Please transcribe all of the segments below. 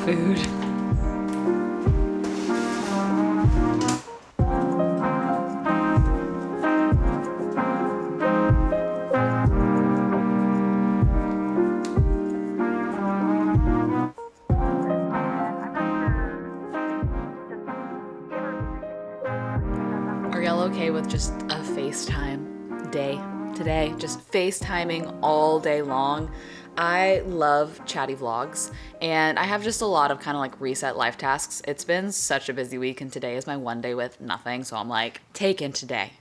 food. Are y'all okay with just a FaceTime day today? Just FaceTiming all day long. I love chatty vlogs, and I have just a lot of kind of like reset life tasks. It's been such a busy week, and today is my one day with nothing, so I'm like, take in today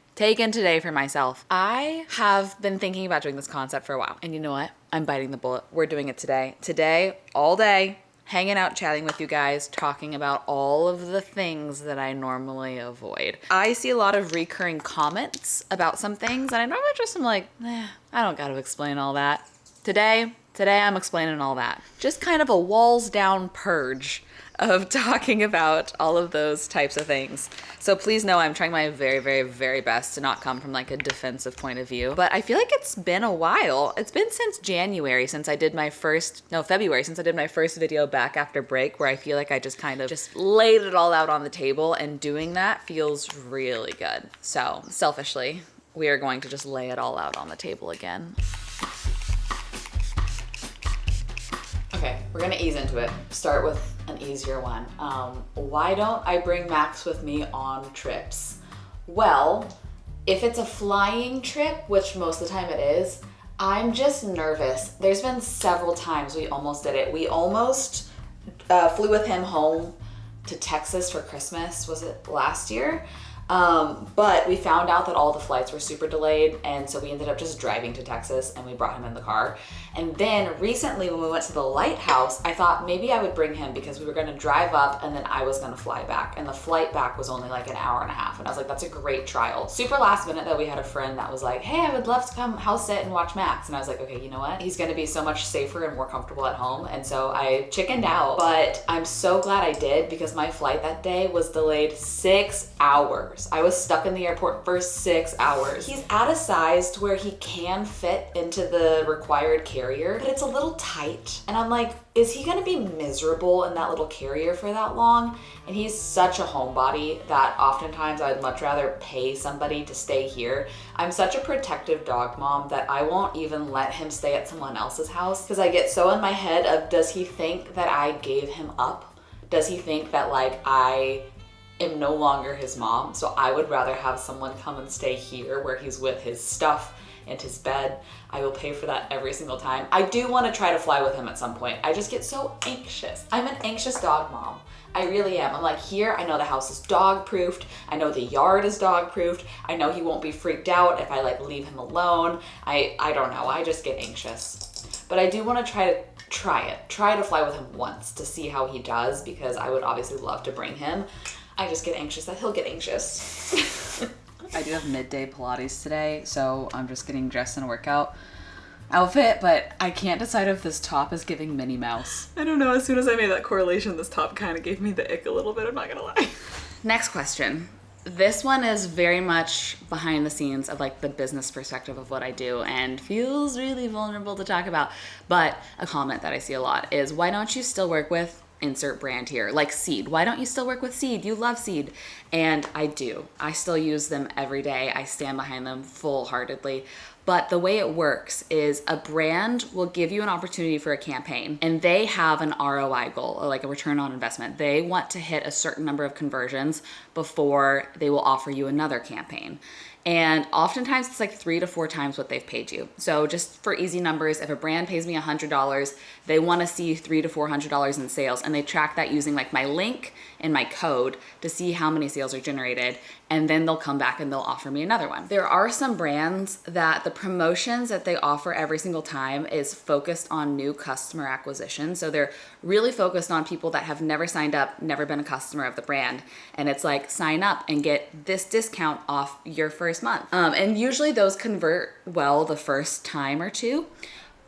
for myself. I have been thinking about doing this concept for a while, and you know what? I'm biting the bullet. We're doing it today. Today, all day, hanging out, chatting with you guys, talking about all of the things that I normally avoid. I see a lot of recurring comments about some things, and I normally just am like, I don't gotta explain all that. Today I'm explaining all that. Just kind of a walls down purge of talking about all of those types of things. So please know I'm trying my very, very, very best to not come from like a defensive point of view. But I feel like it's been a while. It's been since February since I did my first video back after break, where I feel like I just kind of just laid it all out on the table, and doing that feels really good. So selfishly, we are going to just lay it all out on the table again. Okay, we're gonna ease into it. Start with an easier one. Why don't I bring Max with me on trips? Well, if it's a flying trip, which most of the time it is, I'm just nervous. There's been several times we almost did it. We almost flew with him home to Texas for Christmas. Was it last year? But we found out that all the flights were super delayed, and so we ended up just driving to Texas, and we brought him in the car. And then recently when we went to the lighthouse, I thought maybe I would bring him because we were gonna drive up and then I was gonna fly back. And the flight back was only like an hour and a half. And I was like, that's a great trial. Super last minute though, we had a friend that was like, hey, I would love to come house sit and watch Max. And I was like, okay, you know what? He's gonna be so much safer and more comfortable at home. And so I chickened out, but I'm so glad I did, because my flight that day was delayed 6 hours. I was stuck in the airport for 6 hours. He's at a size to where he can fit into the required carrier, but it's a little tight. And I'm like, is he gonna be miserable in that little carrier for that long? And he's such a homebody that oftentimes I'd much rather pay somebody to stay here. I'm such a protective dog mom that I won't even let him stay at someone else's house, because I get so in my head of, does he think that I gave him up? Does he think that like I am no longer his mom? So I would rather have someone come and stay here where he's with his stuff and his bed. I will pay for that every single time. I do want to try to fly with him at some point. I just get so anxious. I'm an anxious dog mom. I really am. I'm like, here, I know the house is dog proofed. I know the yard is dog proofed. I know he won't be freaked out if I like leave him alone. I don't know. I just get anxious. But I do want to try to fly with him once to see how he does, because I would obviously love to bring him. I just get anxious that he'll get anxious. I do have midday Pilates today, so I'm just getting dressed in a workout outfit, but I can't decide if this top is giving Minnie Mouse. I don't know. As soon as I made that correlation, this top kind of gave me the ick a little bit, I'm not gonna lie. Next question. This one is very much behind the scenes of like the business perspective of what I do, and feels really vulnerable to talk about, but a comment that I see a lot is, why don't you still work with insert brand here, like Seed? Why don't you still work with Seed? You love Seed. And I do. I still use them every day. I stand behind them full-heartedly. But the way it works is a brand will give you an opportunity for a campaign, and they have an ROI goal, or like a return on investment. They want to hit a certain number of conversions before they will offer you another campaign. And oftentimes it's like 3 to 4 times what they've paid you. So just for easy numbers, if a brand pays me $100, they want to see $300 to $400 in sales, and they track that using like my link and my code to see how many sales are generated. And then they'll come back and they'll offer me another one. There are some brands that the promotions that they offer every single time is focused on new customer acquisition. So they're really focused on people that have never signed up, never been a customer of the brand. And it's like, sign up and get this discount off your first month. And usually those convert well the first time or two.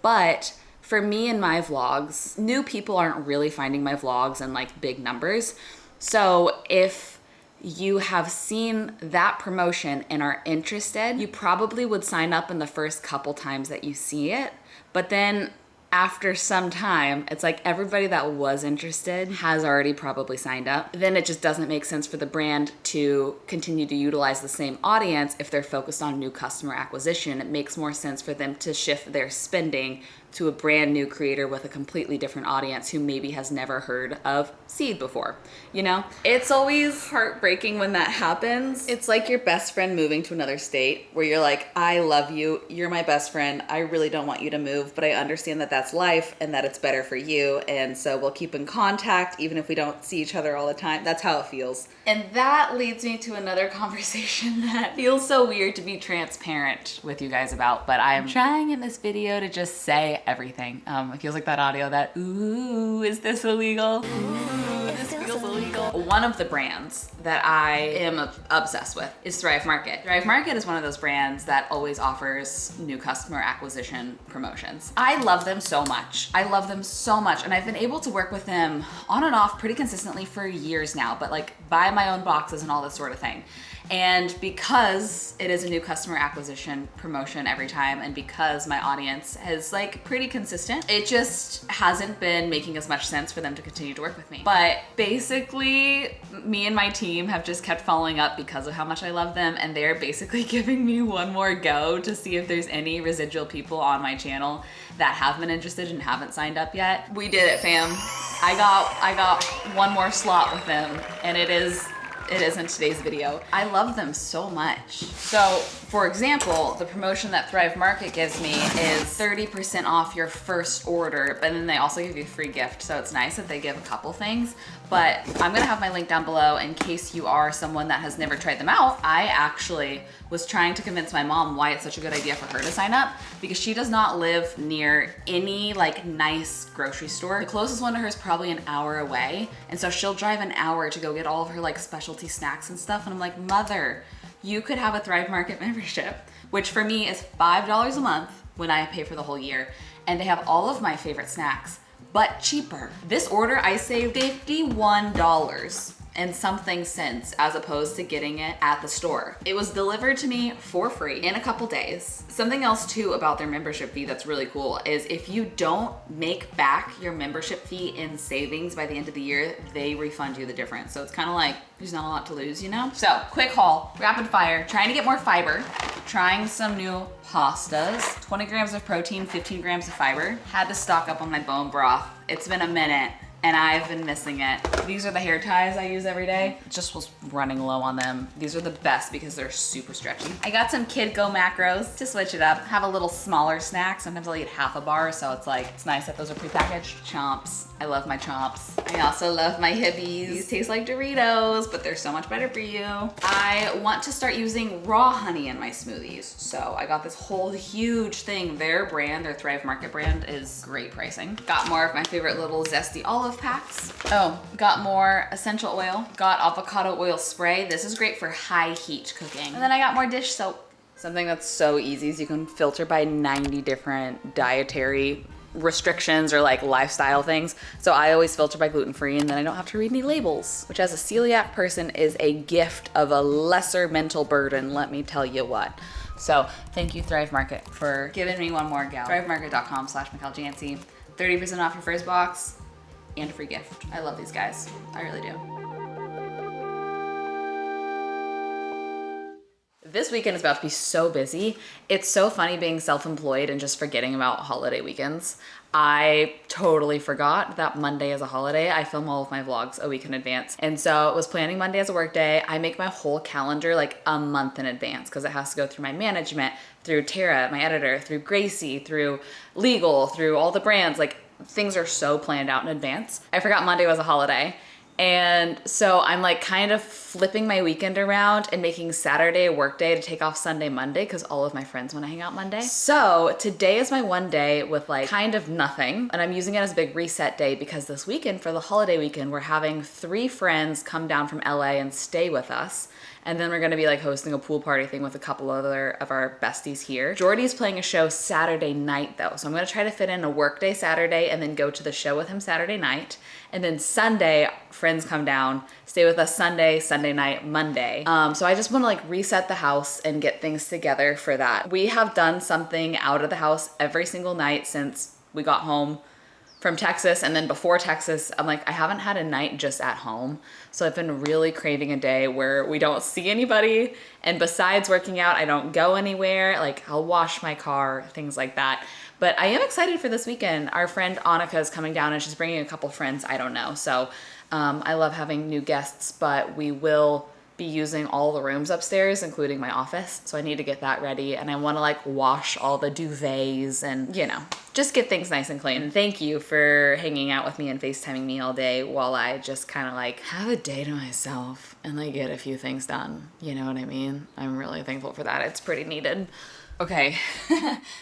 But for me and my vlogs, new people aren't really finding my vlogs in like big numbers. So if you have seen that promotion and are interested, you probably would sign up in the first couple times that you see it. But then after some time, it's like everybody that was interested has already probably signed up. Then it just doesn't make sense for the brand to continue to utilize the same audience if they're focused on new customer acquisition. It makes more sense for them to shift their spending to a brand new creator with a completely different audience who maybe has never heard of Seed before. You know, it's always heartbreaking when that happens. It's like your best friend moving to another state where you're like, I love you, you're my best friend, I really don't want you to move, but I understand that that's life and that it's better for you, and so we'll keep in contact even if we don't see each other all the time. That's how it feels. And that leads me to another conversation that feels so weird to be transparent with you guys about, but I'm trying in this video to just say everything. It feels like that audio that, ooh, is this illegal? Ooh, this feels illegal. One of the brands that I am obsessed with is Thrive Market. Thrive Market is one of those brands that always offers new customer acquisition promotions. I love them so much. I love them so much. And I've been able to work with them on and off pretty consistently for years now, but like buy my own boxes and all this sort of thing. And because it is a new customer acquisition promotion every time, and because my audience is like pretty consistent, it just hasn't been making as much sense for them to continue to work with me. But basically, me and my team have just kept following up because of how much I love them, and they're basically giving me one more go to see if there's any residual people on my channel that have been interested and haven't signed up yet. We did it, fam. I got one more slot with them, and it is in today's video. I love them so much. So, for example, the promotion that Thrive Market gives me is 30% off your first order, but then they also give you a free gift. So it's nice that they give a couple things, but I'm gonna have my link down below in case you are someone that has never tried them out. I actually was trying to convince my mom why it's such a good idea for her to sign up, because she does not live near any like nice grocery store. The closest one to her is probably an hour away. And so she'll drive an hour to go get all of her like specialty snacks and stuff. And I'm like, mother, you could have a Thrive Market membership, which for me is $5 a month when I pay for the whole year. And they have all of my favorite snacks, but cheaper. This order, I saved $51 and something cents as opposed to getting it at the store. It was delivered to me for free in a couple days. Something else too about their membership fee that's really cool is if you don't make back your membership fee in savings by the end of the year, they refund you the difference. So it's kind of like there's not a lot to lose, you know? So quick haul, rapid fire, trying to get more fiber, trying some new pastas, 20 grams of protein, 15 grams of fiber. Had to stock up on my bone broth. It's been a minute and I've been missing it. These are the hair ties I use every day. Just was running low on them. These are the best because they're super stretchy. I got some Kid Go macros to switch it up. Have a little smaller snack. Sometimes I'll eat half a bar, so it's like, it's nice that those are prepackaged. Chomps. I love my chomps. I also love my Hibbies. These taste like Doritos, but they're so much better for you. I want to start using raw honey in my smoothies. So I got this whole huge thing. Their brand, their Thrive Market brand, is great pricing. Got more of my favorite little zesty olive packs. Oh, got more essential oil. Got avocado oil spray. This is great for high heat cooking. And then I got more dish soap. Something that's so easy is you can filter by 90 different dietary restrictions or like lifestyle things. So I always filter by gluten-free, and then I don't have to read any labels, which as a celiac person is a gift of a lesser mental burden, let me tell you what. So thank you Thrive Market for giving me one more go. thrivemarket.com/MichelJanse, 30% off your first box and a free gift. I love these guys, I really do. This weekend is about to be so busy. It's so funny being self-employed and just forgetting about holiday weekends. I totally forgot that Monday is a holiday. I film all of my vlogs a week in advance. And so I was planning Monday as a work day. I make my whole calendar like a month in advance because it has to go through my management, through Tara, my editor, through Gracie, through legal, through all the brands. Like things are so planned out in advance. I forgot Monday was a holiday. And so I'm like kind of flipping my weekend around and making Saturday a work day to take off Sunday, Monday, because all of my friends want to hang out Monday. So today is my one day with like kind of nothing. And I'm using it as a big reset day because this weekend, for the holiday weekend, we're having 3 friends come down from LA and stay with us. And then we're gonna be like hosting a pool party thing with a couple other of our besties here. Jordy's playing a show Saturday night though. So I'm gonna try to fit in a work day Saturday and then go to the show with him Saturday night. And then Sunday, friends come down, stay with us Sunday, Sunday night, Monday. So I just wanna like reset the house and get things together for that. We have done something out of the house every single night since we got home from Texas, and then before Texas, I'm like, I haven't had a night just at home. So I've been really craving a day where we don't see anybody. And besides working out, I don't go anywhere. Like I'll wash my car, things like that. But I am excited for this weekend. Our friend Annika is coming down and she's bringing a couple friends. I don't know. So I love having new guests, but we will be using all the rooms upstairs, including my office. So I need to get that ready, and I want to like wash all the duvets and, you know, just get things nice and clean. And thank you for hanging out with me and FaceTiming me all day while I just kind of like have a day to myself and like get a few things done. You know what I mean? I'm really thankful for that. It's pretty needed. Okay.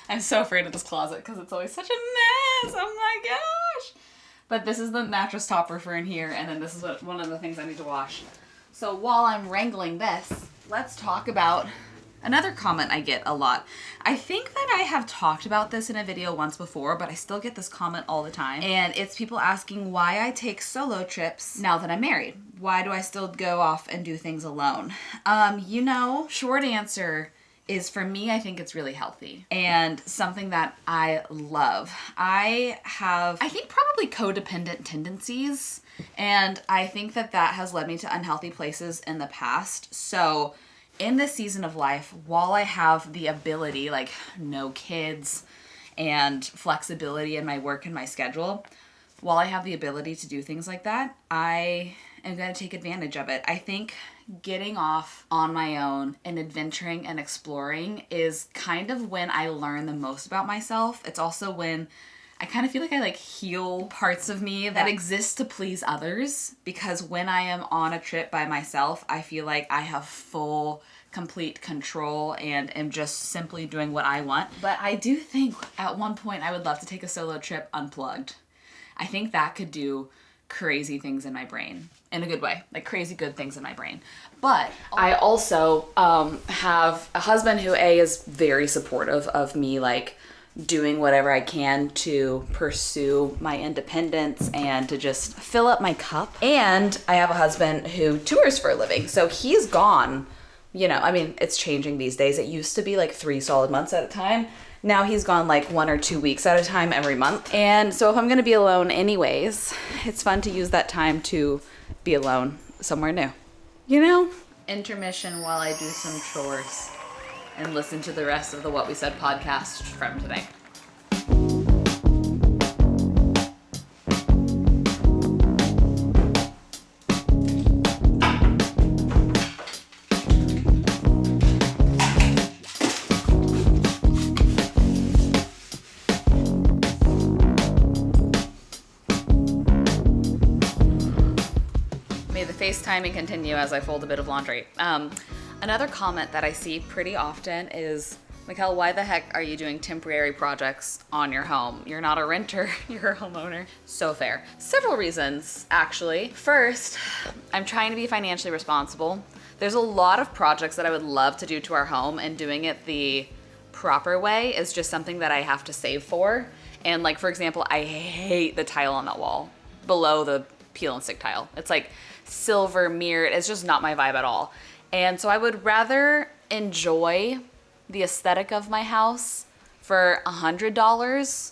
I'm so afraid of this closet because it's always such a mess. Oh my gosh. But this is the mattress topper for in here, and then this is one of the things I need to wash. So while I'm wrangling this, let's talk about another comment I get a lot. I think that I have talked about this in a video once before, but I still get this comment all the time. And it's people asking why I take solo trips now that I'm married. Why do I still go off and do things alone? You know, short answer is, for me, I think it's really healthy and something that I love. I have, I think, probably codependent tendencies, and I think that that has led me to unhealthy places in the past. So in this season of life, while I have the ability, like no kids and flexibility in my work and my schedule, while I have the ability to do things like that, I am going to take advantage of it. I think getting off on my own and adventuring and exploring is kind of when I learn the most about myself. It's also when I kind of feel like I like heal parts of me that exist to please others, because when I am on a trip by myself, I feel like I have full, complete control and am just simply doing what I want. But I do think at one point I would love to take a solo trip unplugged. I think that could do crazy things in my brain in a good way, like crazy good things in my brain. But I also have a husband who is very supportive of me, like doing whatever I can to pursue my independence and to just fill up my cup. And I have a husband who tours for a living, so he's gone, you know, I mean, it's changing these days. It used to be like 3 solid months at a time. Now he's gone like 1 or 2 weeks at a time every month. And so if I'm going to be alone anyways, it's fun to use that time to be alone somewhere new. You know? Intermission while I do some chores and listen to the rest of the What We Said podcast from today. FaceTiming continue as I fold a bit of laundry. Another comment that I see pretty often is, Michel, why the heck are you doing temporary projects on your home? You're not a renter, you're a homeowner. So fair. Several reasons, actually. First, I'm trying to be financially responsible. There's a lot of projects that I would love to do to our home, and doing it the proper way is just something that I have to save for. And like, for example, I hate the tile on that wall below the peel and stick tile. It's like silver mirrored. It's just not my vibe at all. And so I would rather enjoy the aesthetic of my house for $100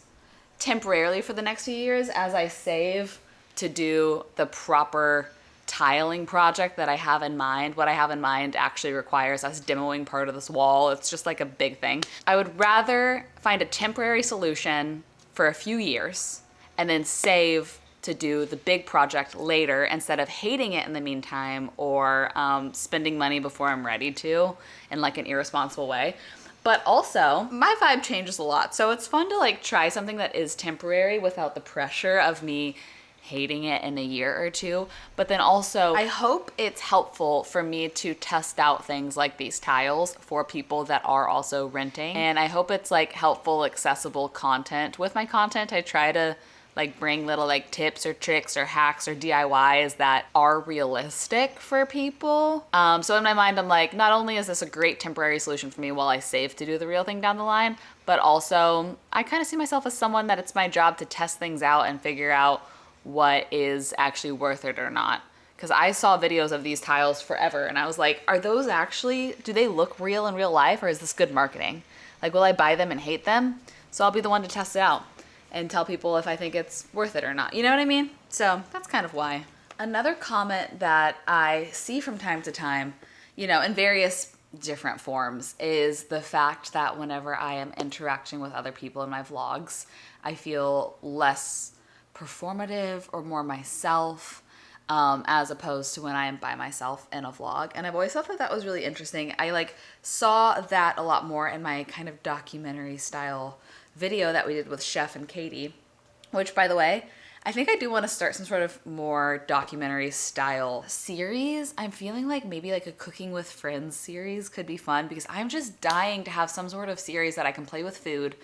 temporarily for the next few years as I save to do the proper tiling project that I have in mind. What I have in mind actually requires us demoing part of this wall. It's just like a big thing. I would rather find a temporary solution for a few years and then save to do the big project later, instead of hating it in the meantime or spending money before I'm ready to in like an irresponsible way. But also, my vibe changes a lot. So it's fun to like try something that is temporary without the pressure of me hating it in a year or two. But then also, I hope it's helpful for me to test out things like these tiles for people that are also renting. And I hope it's like helpful, accessible content. With my content, I try to like bring little like tips or tricks or hacks or DIYs that are realistic for people. So in my mind, I'm like, not only is this a great temporary solution for me while I save to do the real thing down the line, but also I kind of see myself as someone that it's my job to test things out and figure out what is actually worth it or not. Because I saw videos of these tiles forever and I was like, are those actually, do they look real in real life, or is this good marketing? Like, will I buy them and hate them? So I'll be the one to test it out. and tell people if I think it's worth it or not. You know what I mean? So that's kind of why. Another comment that I see from time to time, you know, in various different forms, is the fact that whenever I am interacting with other people in my vlogs, I feel less performative or more myself, as opposed to when I am by myself in a vlog. And I've always thought that that was really interesting. I like saw that a lot more in my kind of documentary style video that we did with Chef and Katie, which, by the way, I think I do want to start some sort of more documentary style series. I'm feeling like maybe like a cooking with friends series could be fun, because I'm just dying to have some sort of series that I can play with food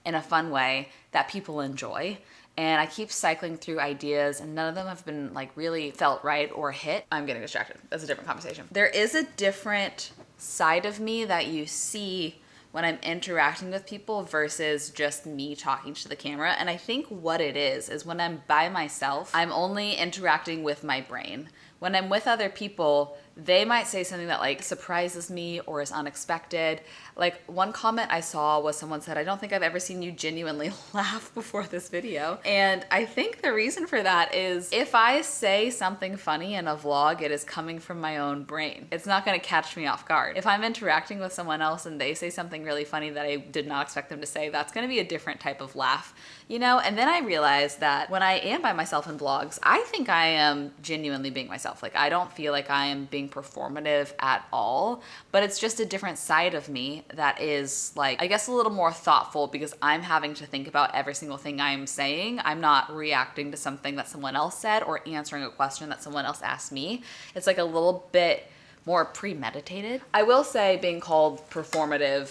in a fun way that people enjoy. And I keep cycling through ideas and none of them have been like really felt right or hit. I'm getting distracted. That's a different conversation. There is a different side of me that you see when I'm interacting with people versus just me talking to the camera. And I think what it is when I'm by myself, I'm only interacting with my brain. When I'm with other people, they might say something that like surprises me or is unexpected. Like one comment I saw was someone said, "I don't think I've ever seen you genuinely laugh before this video." And I think the reason for that is if I say something funny in a vlog, it is coming from my own brain. It's not gonna catch me off guard. If I'm interacting with someone else and they say something really funny that I did not expect them to say, that's gonna be a different type of laugh, you know? And then I realized that when I am by myself in vlogs, I think I am genuinely being myself. Like I don't feel like I am being performative at all, but it's just a different side of me that is like, I guess, a little more thoughtful, because I'm having to think about every single thing I'm saying. I'm not reacting to something that someone else said or answering a question that someone else asked me. It's like a little bit more premeditated. I will say being called performative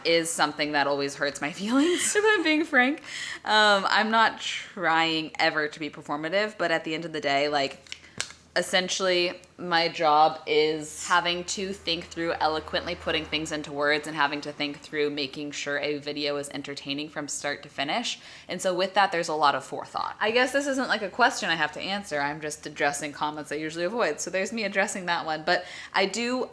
is something that always hurts my feelings, if I'm being frank. I'm not trying ever to be performative, but at the end of the day, like, essentially my job is having to think through eloquently putting things into words and having to think through making sure a video is entertaining from start to finish. And so with that, there's a lot of forethought. I guess this isn't like a question I have to answer. I'm just addressing comments I usually avoid. So there's me addressing that one. But I do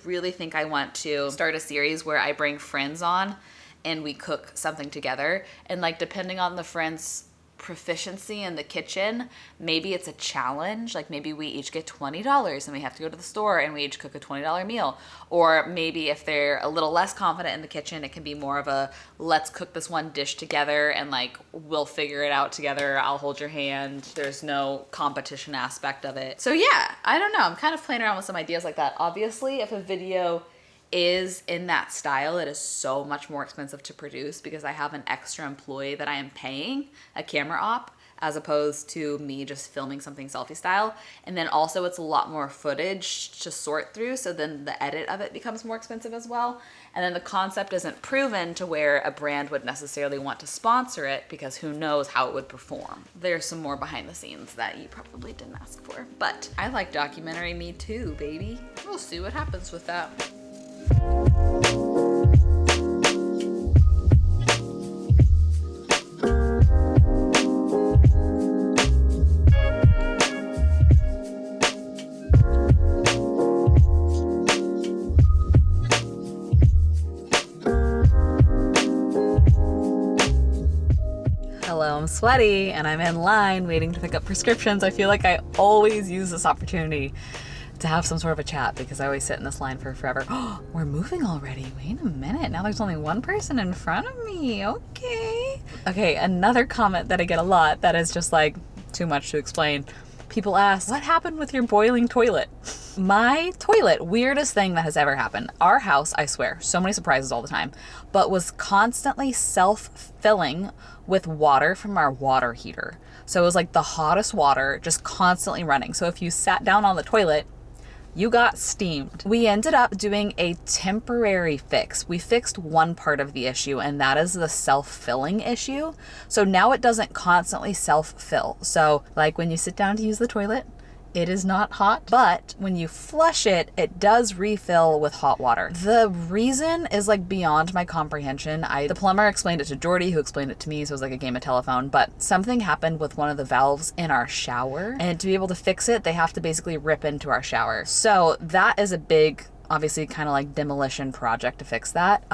really think I want to start a series where I bring friends on and we cook something together. And like, depending on the friends' proficiency in the kitchen, maybe it's a challenge. Like maybe we each get $20 and we have to go to the store and we each cook a $20 meal. Or maybe if they're a little less confident in the kitchen, it can be more of a let's cook this one dish together and like we'll figure it out together. I'll hold your hand. There's no competition aspect of it. So yeah, I don't know. I'm kind of playing around with some ideas like that. Obviously, if a video is in that style, it is so much more expensive to produce because I have an extra employee that I am paying, a camera op, as opposed to me just filming something selfie style. And then also it's a lot more footage to sort through, so then the edit of it becomes more expensive as well. And then the concept isn't proven to where a brand would necessarily want to sponsor it, because who knows how it would perform. There's some more behind the scenes that you probably didn't ask for, but I like documentary me too, baby. We'll see what happens with that. Hello, I'm sweaty and I'm in line waiting to pick up prescriptions. I feel like I always use this opportunity to have some sort of a chat because I always sit in this line for forever. Oh, we're moving already. Wait a minute. Now there's only one person in front of me. Okay. Okay, another comment that I get a lot that is just like too much to explain. People ask, what happened with your boiling toilet? My toilet, weirdest thing that has ever happened. Our house, I swear, so many surprises all the time, but was constantly self-filling with water from our water heater. So it was like the hottest water just constantly running. So if you sat down on the toilet, you got steamed. We ended up doing a temporary fix. We fixed one part of the issue, and that is the self-filling issue. So now it doesn't constantly self-fill. So like when you sit down to use the toilet, it is not hot, but when you flush it, it does refill with hot water. The reason is like beyond my comprehension. The plumber explained it to Jordy, who explained it to me, so it was like a game of telephone, but something happened with one of the valves in our shower, and to be able to fix it, they have to basically rip into our shower. So that is a big obviously kind of like demolition project to fix that.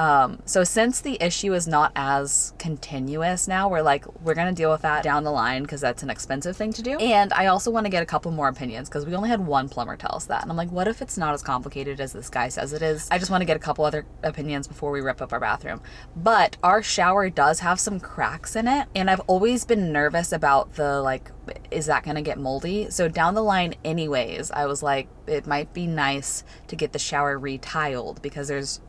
So since the issue is not as continuous now, we're going to deal with that down the line because that's an expensive thing to do. And I also want to get a couple more opinions because we only had one plumber tell us that. And I'm like, what if it's not as complicated as this guy says it is? I just want to get a couple other opinions before we rip up our bathroom. But our shower does have some cracks in it. And I've always been nervous about the like, is that going to get moldy? So down the line anyways, I was like, it might be nice to get the shower retiled because there's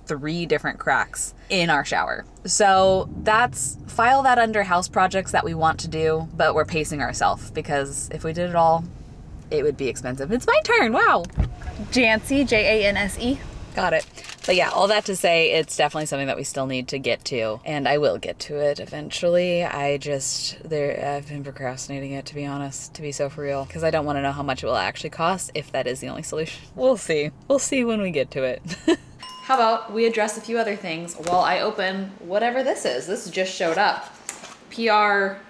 3 different cracks in our shower. So file that under house projects that we want to do, but we're pacing ourselves because if we did it all, it would be expensive. It's my turn. Wow. Janse, Janse. Got it. But yeah, all that to say, it's definitely something that we still need to get to, and I will get to it eventually. I've been procrastinating it, to be honest, to be so for real, because I don't want to know how much it will actually cost if that is the only solution. We'll see. We'll see when we get to it. How about we address a few other things while I open whatever this is. This just showed up. PR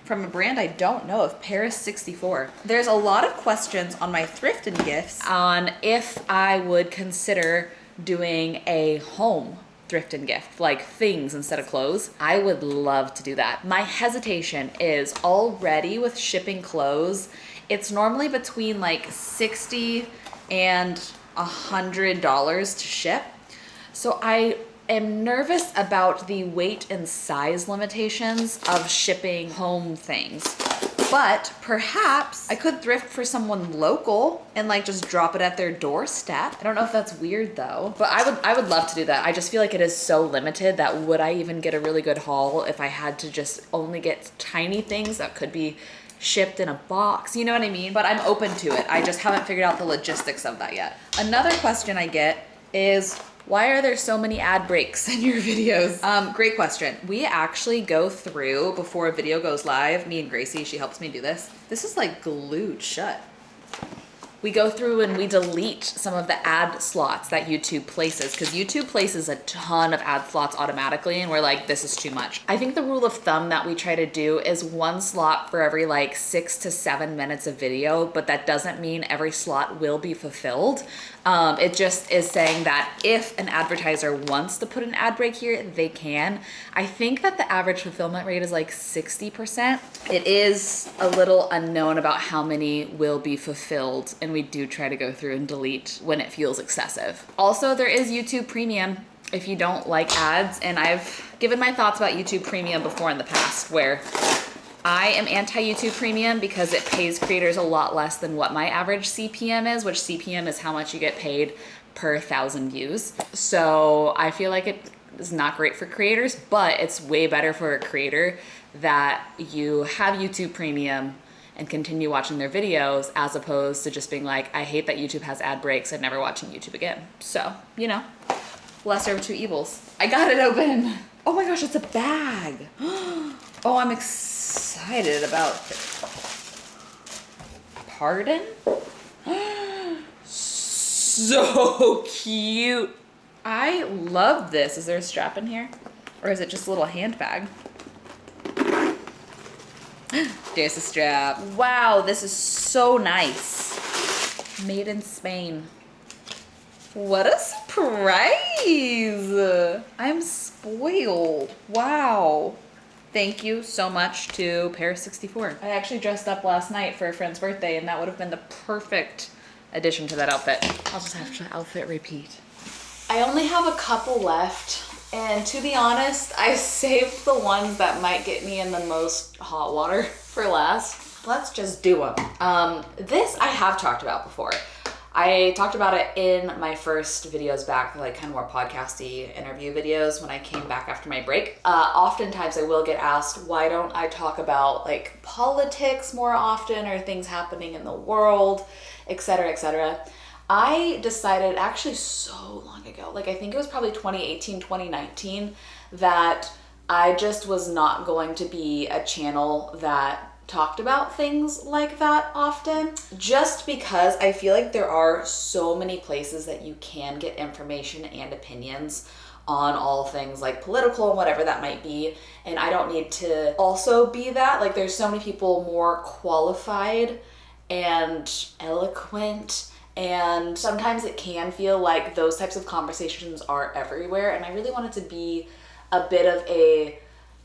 from a brand I don't know of, Paris 64. There's a lot of questions on my thrift and gifts on if I would consider doing a home thrift and gift, like things instead of clothes. I would love to do that. My hesitation is already with shipping clothes. It's normally between like $60 and $100 to ship. So I am nervous about the weight and size limitations of shipping home things. But perhaps I could thrift for someone local and like just drop it at their doorstep. I don't know if that's weird though, but I would love to do that. I just feel like it is so limited that would I even get a really good haul if I had to just only get tiny things that could be shipped in a box, you know what I mean? But I'm open to it. I just haven't figured out the logistics of that yet. Another question I get is, why are there so many ad breaks in your videos? Great question. We actually go through before a video goes live. Me and Gracie, she helps me do this. This is like glued shut. We go through and we delete some of the ad slots that YouTube places because YouTube places a ton of ad slots automatically and we're like, this is too much. I think the rule of thumb that we try to do is 1 slot for every like 6 to 7 minutes of video, but that doesn't mean every slot will be fulfilled. It just is saying that if an advertiser wants to put an ad break here, they can. I think that the average fulfillment rate is like 60%. It is a little unknown about how many will be fulfilled, and we do try to go through and delete when it feels excessive. Also, there is YouTube Premium if you don't like ads, and I've given my thoughts about YouTube Premium before in the past where I am anti-YouTube Premium because it pays creators a lot less than what my average CPM is, which CPM is how much you get paid per 1,000 views. So I feel like it is not great for creators, but it's way better for a creator that you have YouTube Premium and continue watching their videos as opposed to just being like, I hate that YouTube has ad breaks and never watching YouTube again. So, you know, lesser of two evils. I got it open. Oh my gosh, it's a bag. Oh, I'm excited about it. Pardon? So cute. I love this. Is there a strap in here? Or is it just a little handbag? There's a strap. Wow, this is so nice. Made in Spain. What a surprise. I'm spoiled. Wow. Thank you so much to Paris 64. I actually dressed up last night for a friend's birthday and that would have been the perfect addition to that outfit. I'll just have to outfit repeat. I only have a couple left, and to be honest, I saved the ones that might get me in the most hot water for last. Let's just do them. This I have talked about before. I talked about it in my first videos back, like kind of more podcasty interview videos when I came back after my break. Oftentimes I will get asked, why don't I talk about like politics more often or things happening in the world, etc., etc. I decided actually so long ago, like I think it was probably 2018, 2019, that I just was not going to be a channel that talked about things like that often, just because I feel like there are so many places that you can get information and opinions on all things like political and whatever that might be, and I don't need to also be that. Like there's so many people more qualified and eloquent And sometimes it can feel like those types of conversations are everywhere. And I really want it to be a bit of a,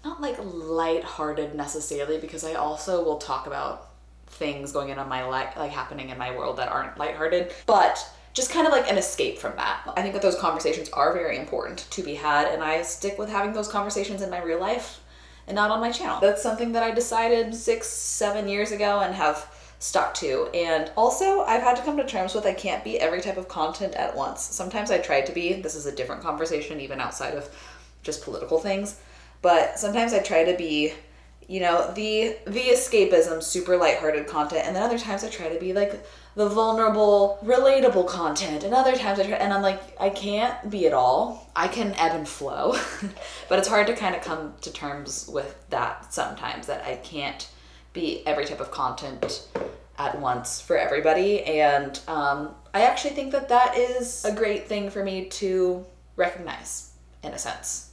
not like lighthearted necessarily, because I also will talk about things going in on my life, like happening in my world that aren't lighthearted, but just kind of like an escape from that. I think that those conversations are very important to be had, and I stick with having those conversations in my real life and not on my channel. That's something that I decided 6-7 years ago and have stuck to. And also I've had to come to terms with I can't be every type of content at once. Sometimes I try to be. This is a different conversation even outside of just political things, but sometimes I try to be, you know, the escapism, super lighthearted content, and then other times I try to be like the vulnerable, relatable content, and other times and I'm like, I can't be it all. I can ebb and flow, but it's hard to kind of come to terms with that sometimes, that I can't be every type of content at once for everybody. And I actually think that that is a great thing for me to recognize, in a sense.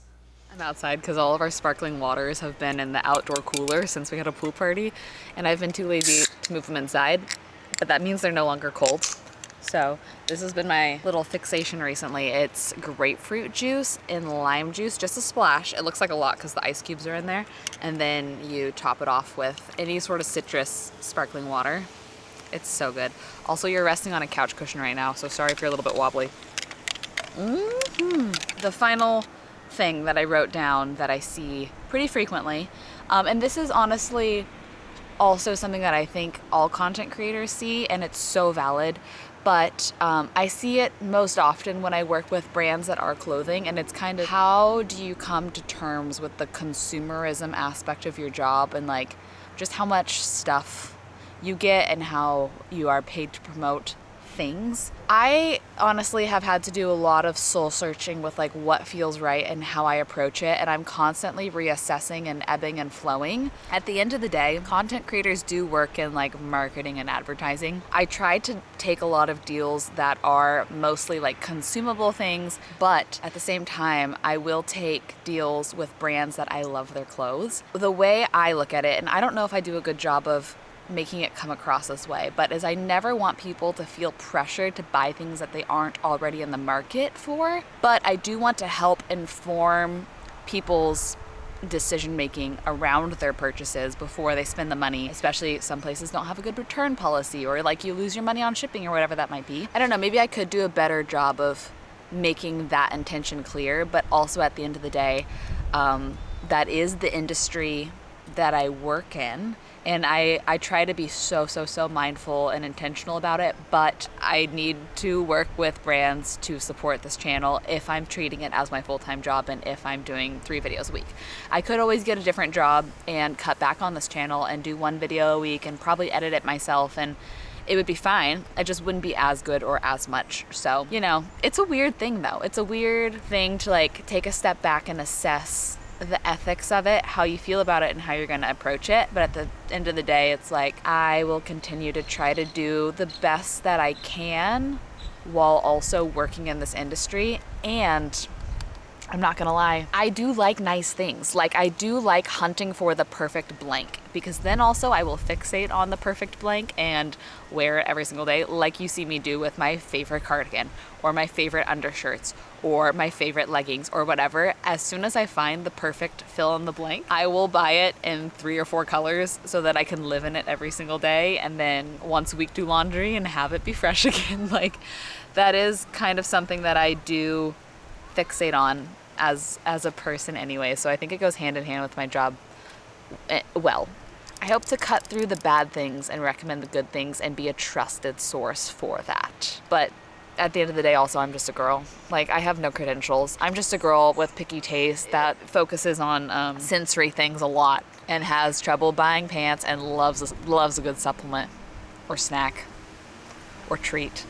I'm outside because all of our sparkling waters have been in the outdoor cooler since we had a pool party, and I've been too lazy to move them inside, but that means they're no longer cold. So this has been my little fixation recently. It's grapefruit juice and lime juice, just a splash. It looks like a lot because the ice cubes are in there, and then you top it off with any sort of citrus sparkling water. It's so good. Also, you're resting on a couch cushion right now, so sorry if you're a little bit wobbly. The final thing that I wrote down that I see pretty frequently, and this is honestly also something that I think all content creators see, and it's so valid, but I see it most often when I work with brands that are clothing, and it's kind of, how do you come to terms with the consumerism aspect of your job, and like just how much stuff you get and how you are paid to promote things. I honestly have had to do a lot of soul searching with like what feels right and how I approach it, and I'm constantly reassessing and ebbing and flowing. At the end of the day, content creators do work in like marketing and advertising. I try to take a lot of deals that are mostly like consumable things, but at the same time, I will take deals with brands that I love their clothes. The way I look at it, and I don't know if I do a good job of making it come across this way, but is I never want people to feel pressured to buy things that they aren't already in the market for, but I do want to help inform people's decision making around their purchases before they spend the money, especially some places don't have a good return policy, or like you lose your money on shipping or whatever that might be. I don't know, maybe I could do a better job of making that intention clear, but also at the end of the day, that is the industry that I work in. And I try to be so mindful and intentional about it, but I need to work with brands to support this channel if I'm treating it as my full-time job and if I'm doing 3 videos a week. I could always get a different job and cut back on this channel and do 1 video a week and probably edit it myself, and it would be fine. It just wouldn't be as good or as much. So, you know, it's a weird thing though. It's a weird thing to like take a step back and assess the ethics of it, how you feel about it, and how you're going to approach it. But at the end of the day, it's like I will continue to try to do the best that I can while also working in this industry. And I'm not gonna lie, I do like nice things. Like I do like hunting for the perfect blank, because then also I will fixate on the perfect blank and wear it every single day, like you see me do with my favorite cardigan or my favorite undershirts or my favorite leggings or whatever. As soon as I find the perfect fill in the blank, I will buy it in 3 or 4 colors so that I can live in it every single day, and then once a week do laundry and have it be fresh again. Like that is kind of something that I do fixate on as a person anyway, so I think it goes hand in hand with my job well. I hope to cut through the bad things and recommend the good things and be a trusted source for that. But at the end of the day, also, I'm just a girl. Like, I have no credentials. I'm just a girl with picky taste that focuses on sensory things a lot and has trouble buying pants and loves a good supplement or snack or treat.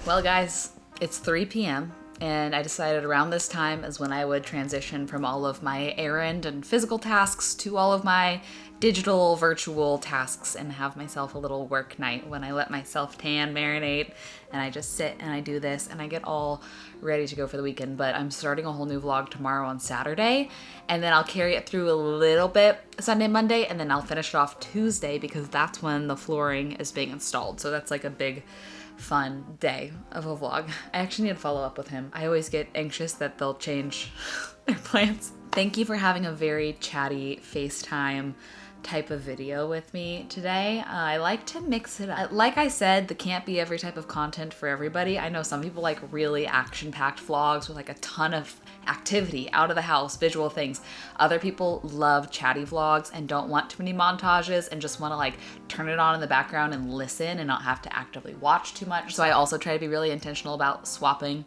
Well, guys, it's 3 p.m. and I decided around this time is when I would transition from all of my errand and physical tasks to all of my digital virtual tasks and have myself a little work night when I let myself tan, marinate, and I just sit and I do this and I get all ready to go for the weekend. But I'm starting a whole new vlog tomorrow on Saturday, and then I'll carry it through a little bit Sunday, Monday, and then I'll finish it off Tuesday because that's when the flooring is being installed. So that's like a big fun day of a vlog. I actually need to follow up with him. I always get anxious that they'll change their plans. Thank you for having a very chatty FaceTime type of video with me today. I like to mix it up. Like I said, there can't be every type of content for everybody. I know some people like really action-packed vlogs with like a ton of activity, out of the house, visual things. Other people love chatty vlogs and don't want too many montages and just want to like turn it on in the background and listen and not have to actively watch too much. So I also try to be really intentional about swapping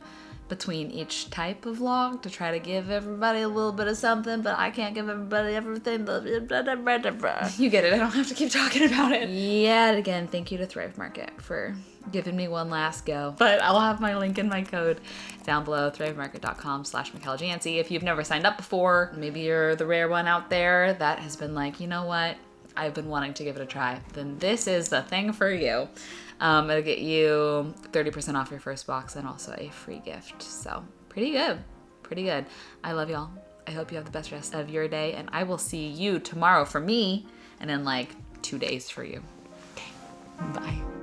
between each type of vlog to try to give everybody a little bit of something, but I can't give everybody everything. You get it, I don't have to keep talking about it. Yet again, thank you to Thrift Market for giving me one last go. But I'll have my link and my code down below, thrifmarket.com/MichelJanse. If you've never signed up before, maybe you're the rare one out there that has been like, you know what, I've been wanting to give it a try, then this is the thing for you. It'll get you 30% off your first box and also a free gift. So pretty good, pretty good. I love y'all. I hope you have the best rest of your day, and I will see you tomorrow for me and in like 2 days for you. Okay, bye.